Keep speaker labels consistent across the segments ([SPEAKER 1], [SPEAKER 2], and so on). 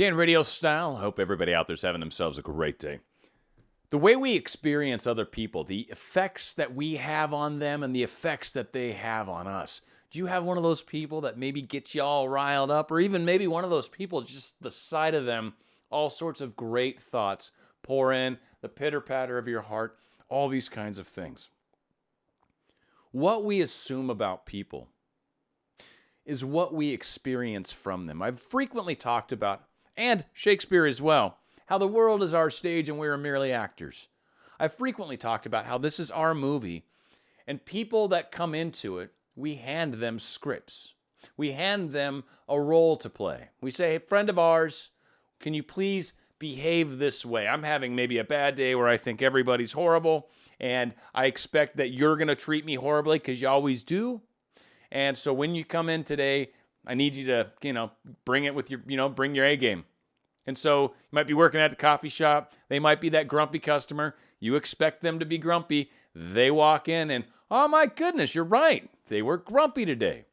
[SPEAKER 1] Dan RadioStyle. Hope everybody out there's having themselves a great day. The way we experience other people, the effects that we have on them and the effects that they have on us. Do you have one of those people that maybe gets you all riled up? Or even maybe one of those people, just the sight of them, all sorts of great thoughts pour in, the pitter-patter of your heart, all these kinds of things. What we assume about people is what we experience from them. I've frequently talked about, and Shakespeare as well, how the world is our stage and we are merely actors. I've frequently talked about how this is our movie, and people that come into it, we hand them scripts. We hand them a role to play. We say, hey, friend of ours, can you please behave this way? I'm having maybe a bad day where I think everybody's horrible, and I expect that you're going to treat me horribly because you always do. And so when you come in today, I need you to, bring it with your, bring your A game. And so you might be working at the coffee shop. They might be that grumpy customer. You expect them to be grumpy. They walk in and, oh my goodness, you're right. They were grumpy today.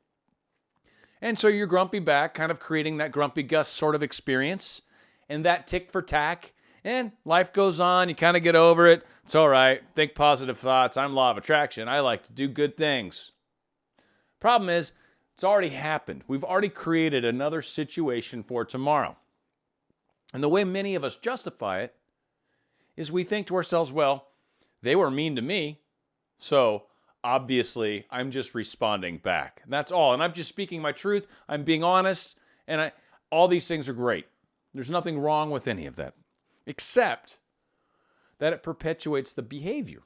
[SPEAKER 1] And so you're grumpy back, kind of creating that grumpy Gus sort of experience and that tick for tack. And life goes on. You kind of get over it. It's all right. Think positive thoughts. I'm law of attraction. I like to do good things. Problem is, it's already happened. We've already created another situation for tomorrow. And the way many of us justify it is we think to ourselves, well, they were mean to me, so obviously I'm just responding back. That's all. And I'm just speaking my truth. I'm being honest. And all these things are great. There's nothing wrong with any of that, except that it perpetuates the behavior.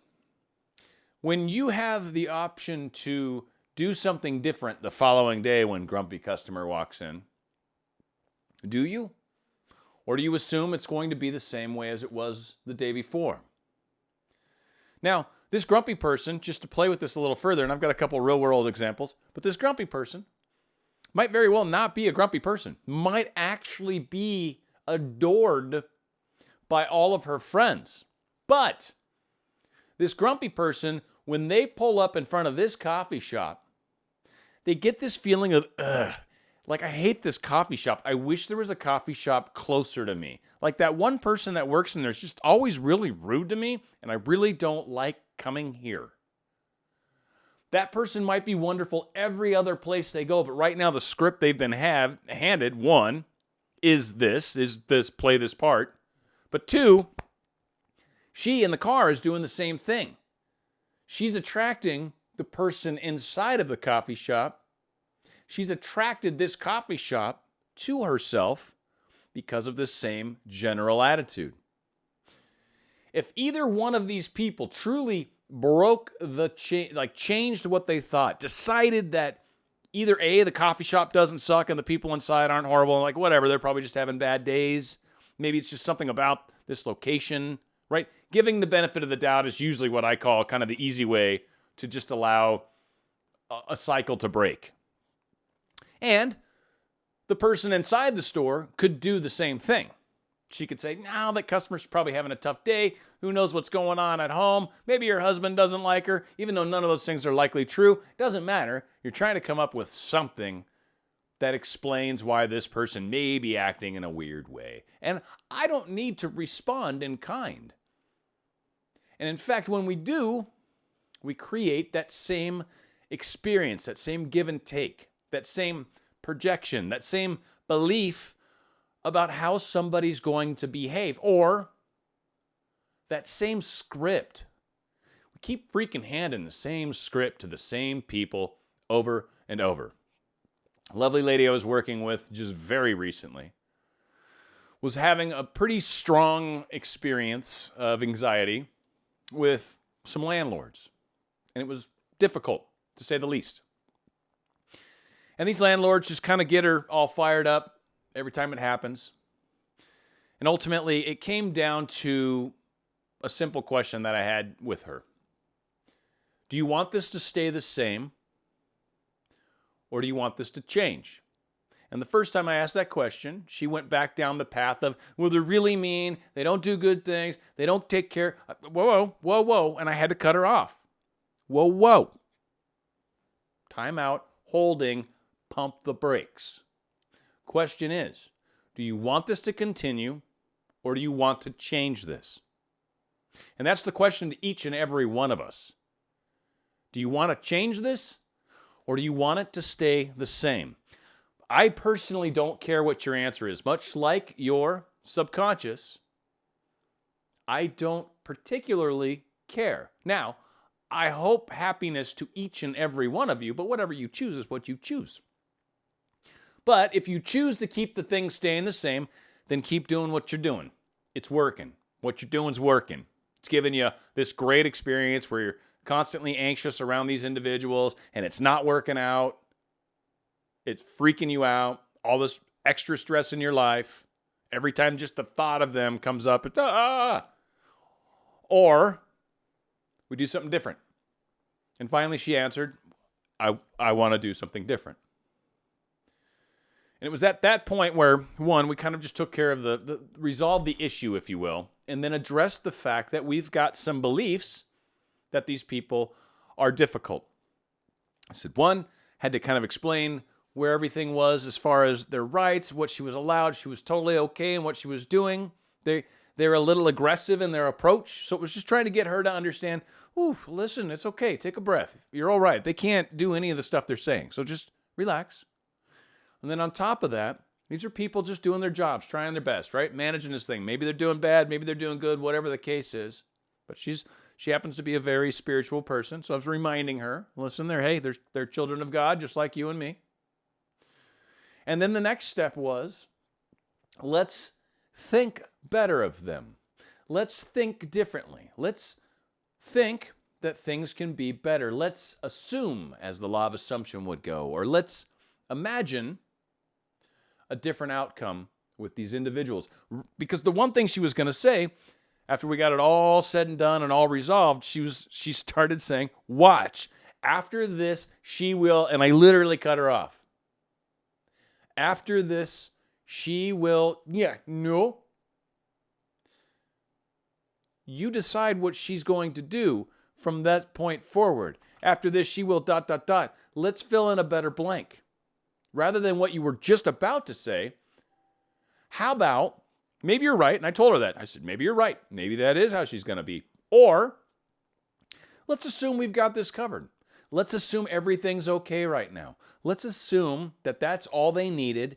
[SPEAKER 1] When you have the option to do something different the following day when grumpy customer walks in, do you? Or do you assume it's going to be the same way as it was the day before? Now, this grumpy person, just to play with this a little further, and I've got a couple real-world examples, but this grumpy person might very well not be a grumpy person, might actually be adored by all of her friends. But this grumpy person, when they pull up in front of this coffee shop, they get this feeling of, like, I hate this coffee shop. I wish there was a coffee shop closer to me. Like that one person that works in there is just always really rude to me, and I really don't like coming here. That person might be wonderful every other place they go, but right now the script they've been handed, one, is this play this part. But two, she in the car is doing the same thing. She's attracting the person inside of the coffee shop. She's attracted this coffee shop to herself because of this same general attitude. If either one of these people truly broke the changed what they thought, decided that either A, the coffee shop doesn't suck and the people inside aren't horrible, and like whatever, they're probably just having bad days. Maybe it's just something about this location, right? Giving the benefit of the doubt is usually what I call kind of the easy way to just allow a cycle to break. And the person inside the store could do the same thing. She could say, no, that customer's probably having a tough day. Who knows what's going on at home? Maybe your husband doesn't like her, even though none of those things are likely true. Doesn't matter. You're trying to come up with something that explains why this person may be acting in a weird way. And I don't need to respond in kind. And in fact, when we do, we create that same experience, that same give and take, that same projection, that same belief about how somebody's going to behave, or that same script. We keep freaking handing the same script to the same people over and over. A lovely lady I was working with just very recently was having a pretty strong experience of anxiety with some landlords. And it was difficult, to say the least. And these landlords just kind of get her all fired up every time it happens. And ultimately, it came down to a simple question that I had with her. Do you want this to stay the same? Or do you want this to change? And the first time I asked that question, she went back down the path of, well, they're really mean. They don't do good things. They don't take care. Whoa. And I had to cut her off. Whoa. Time out, holding, pump the brakes. Question is, Do you want this to continue, or do you want to change this? And that's the question to each and every one of us. Do you want to change this, or do you want it to stay the same? I personally don't care what your answer is. Much like your subconscious, I don't particularly care. Now, I hope happiness to each and every one of you, but whatever you choose is what you choose. But if you choose to keep the things staying the same, then keep doing what you're doing. It's working. What you're doing is working. It's giving you this great experience where you're constantly anxious around these individuals and it's not working out. It's freaking you out. All this extra stress in your life. Every time just the thought of them comes up, Or we do something different. And finally she answered, I want to do something different. And it was at that point where, one, we kind of just took care of resolved the issue, if you will, and then addressed the fact that we've got some beliefs that these people are difficult. I said, one, had to kind of explain where everything was as far as their rights, what she was allowed. She was totally okay in what she was doing. They're a little aggressive in their approach. So it was just trying to get her to understand, ooh, listen, it's okay. Take a breath. You're all right. They can't do any of the stuff they're saying. So just relax. And then on top of that, these are people just doing their jobs, trying their best, right? Managing this thing. Maybe they're doing bad. Maybe they're doing good, whatever the case is. But she happens to be a very spiritual person. So I was reminding her, listen, they're children of God, just like you and me. And then the next step was, let's think better of them. Let's think differently. Let's think that things can be better. Let's assume, as the law of assumption would go, or let's imagine a different outcome with these individuals. Because the one thing she was going to say, after we got it all said and done and all resolved, she started saying, watch, after this, she will, and I literally cut her off. After this, she will, no. You decide what she's going to do from that point forward. After this, she will ... Let's fill in a better blank. Rather than what you were just about to say, how about, maybe you're right, and I told her that. I said, maybe you're right. Maybe that is how she's going to be. Or, let's assume we've got this covered. Let's assume everything's okay right now. Let's assume that that's all they needed,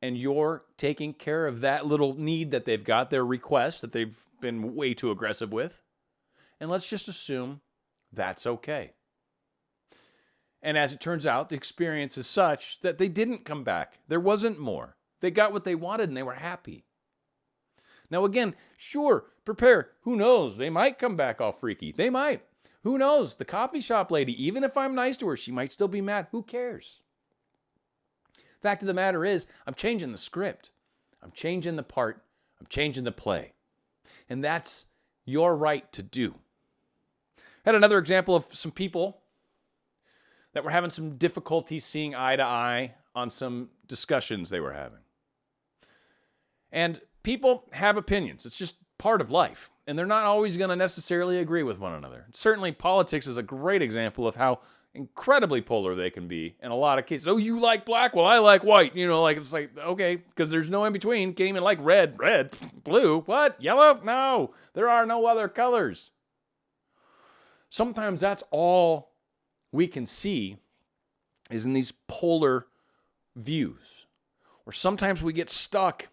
[SPEAKER 1] and you're taking care of that little need that they've got, their request that they've been way too aggressive with. And let's just assume that's okay. And as it turns out, the experience is such that they didn't come back. There wasn't more. They got what they wanted and they were happy. Now again, sure, prepare. Who knows? They might come back all freaky. They might. Who knows? The coffee shop lady, even if I'm nice to her, she might still be mad. Who cares? Fact of the matter is, I'm changing the script. I'm changing the part. I'm changing the play. And that's your right to do. I had another example of some people that were having some difficulty seeing eye to eye on some discussions they were having. And people have opinions. It's just part of life. And they're not always going to necessarily agree with one another. Certainly, politics is a great example of how incredibly polar they can be in a lot of cases. Oh, you like black? Well, I like white. It's like, okay, because there's no in between. Can't even like red, blue, what? Yellow? No, there are no other colors. Sometimes that's all we can see is in these polar views. Or sometimes we get stuck,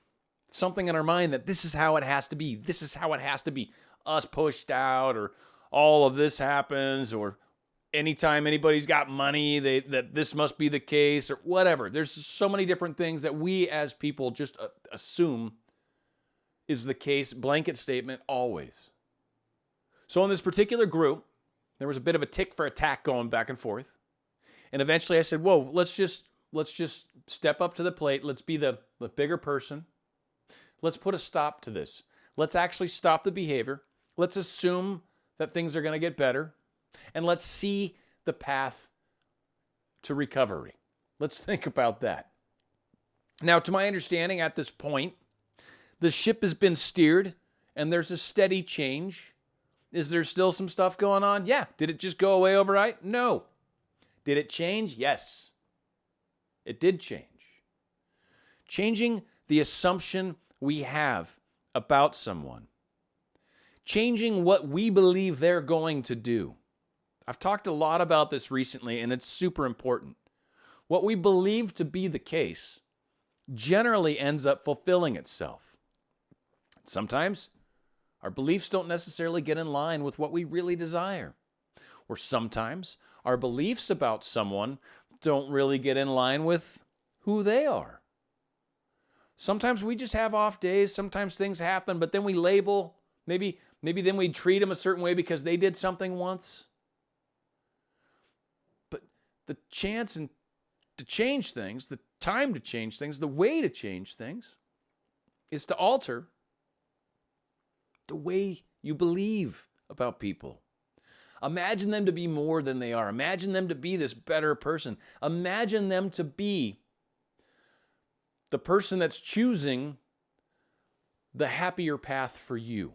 [SPEAKER 1] something in our mind that this is how it has to be. This is how it has to be. Us pushed out, or all of this happens, or anytime anybody's got money, that this must be the case, or whatever. There's so many different things that we as people just assume is the case. Blanket statement always. So in this particular group, there was a bit of a tick for attack going back and forth. And eventually I said, whoa, let's just step up to the plate. Let's be the bigger person. Let's put a stop to this. Let's actually stop the behavior. Let's assume that things are going to get better. And let's see the path to recovery. Let's think about that. Now, to my understanding at this point, the ship has been steered and there's a steady change. Is there still some stuff going on? Yeah. Did it just go away overnight? No. Did it change? Yes. It did change. Changing the assumption we have about someone, changing what we believe they're going to do. I've talked a lot about this recently, and it's super important. What we believe to be the case generally ends up fulfilling itself. Sometimes our beliefs don't necessarily get in line with what we really desire. Or sometimes our beliefs about someone don't really get in line with who they are. Sometimes we just have off days, sometimes things happen, but then we label, maybe then we treat them a certain way because they did something once. But the chance to change things, the time to change things, the way to change things is to alter the way you believe about people. Imagine them to be more than they are. Imagine them to be this better person. Imagine them to be the person that's choosing the happier path for you.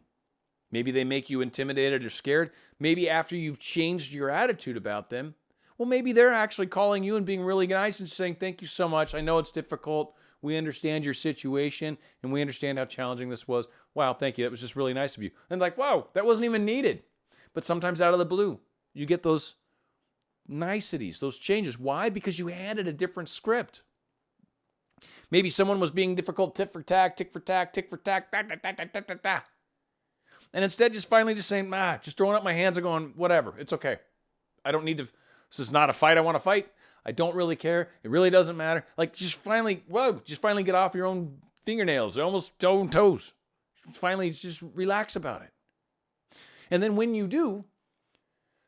[SPEAKER 1] Maybe they make you intimidated or scared. Maybe after you've changed your attitude about them, well, maybe they're actually calling you and being really nice and saying, thank you so much. I know it's difficult. We understand your situation and we understand how challenging this was. Wow, thank you. That was just really nice of you. And like, wow, that wasn't even needed. But sometimes out of the blue, you get those niceties, those changes. Why? Because you handed a different script. Maybe someone was being difficult, tit for tat, tick for tack, tick for tack, da, da, da, da, da, da, da. And instead just finally just saying, just throwing up my hands and going, whatever, it's okay. I don't need to, this is not a fight I want to fight. I don't really care. It really doesn't matter. Like just finally get off your own fingernails. They're almost toes. Finally just relax about it. And then when you do,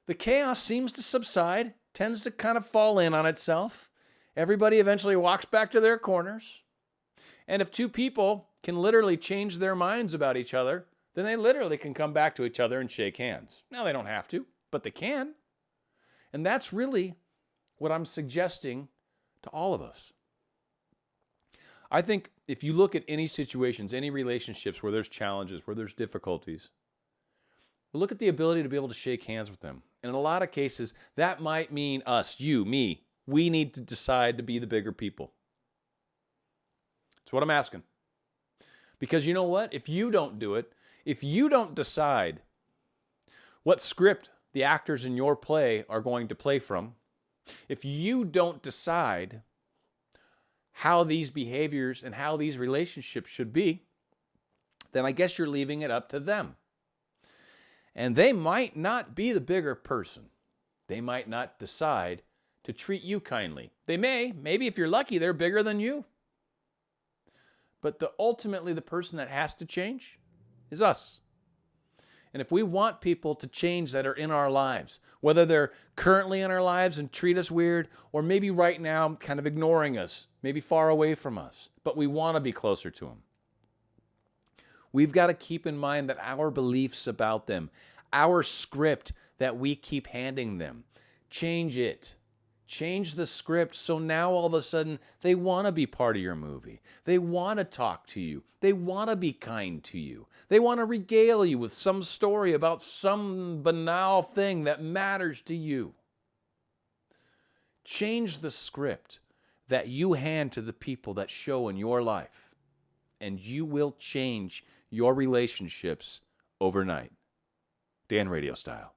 [SPEAKER 1] the chaos seems to subside, tends to kind of fall in on itself. Everybody eventually walks back to their corners. And if two people can literally change their minds about each other, then they literally can come back to each other and shake hands. Now, they don't have to, but they can. And that's really what I'm suggesting to all of us. I think if you look at any situations, any relationships where there's challenges, where there's difficulties, look at the ability to be able to shake hands with them. And in a lot of cases, that might mean us, you, me. We need to decide to be the bigger people. That's what I'm asking. Because you know what? If you don't do it, if you don't decide what script the actors in your play are going to play from, if you don't decide how these behaviors and how these relationships should be, then I guess you're leaving it up to them. And they might not be the bigger person. They might not decide to treat you kindly. They maybe if you're lucky, they're bigger than you. But ultimately, the person that has to change is us. And if we want people to change that are in our lives, whether they're currently in our lives and treat us weird, or maybe right now kind of ignoring us, maybe far away from us, but we want to be closer to them, we've got to keep in mind that our beliefs about them, our script that we keep handing them, change it. Change the script so now all of a sudden they want to be part of your movie. They want to talk to you. They want to be kind to you. They want to regale you with some story about some banal thing that matters to you. Change the script that you hand to the people that show in your life, and you will change your relationships overnight. Dan RadioStyle.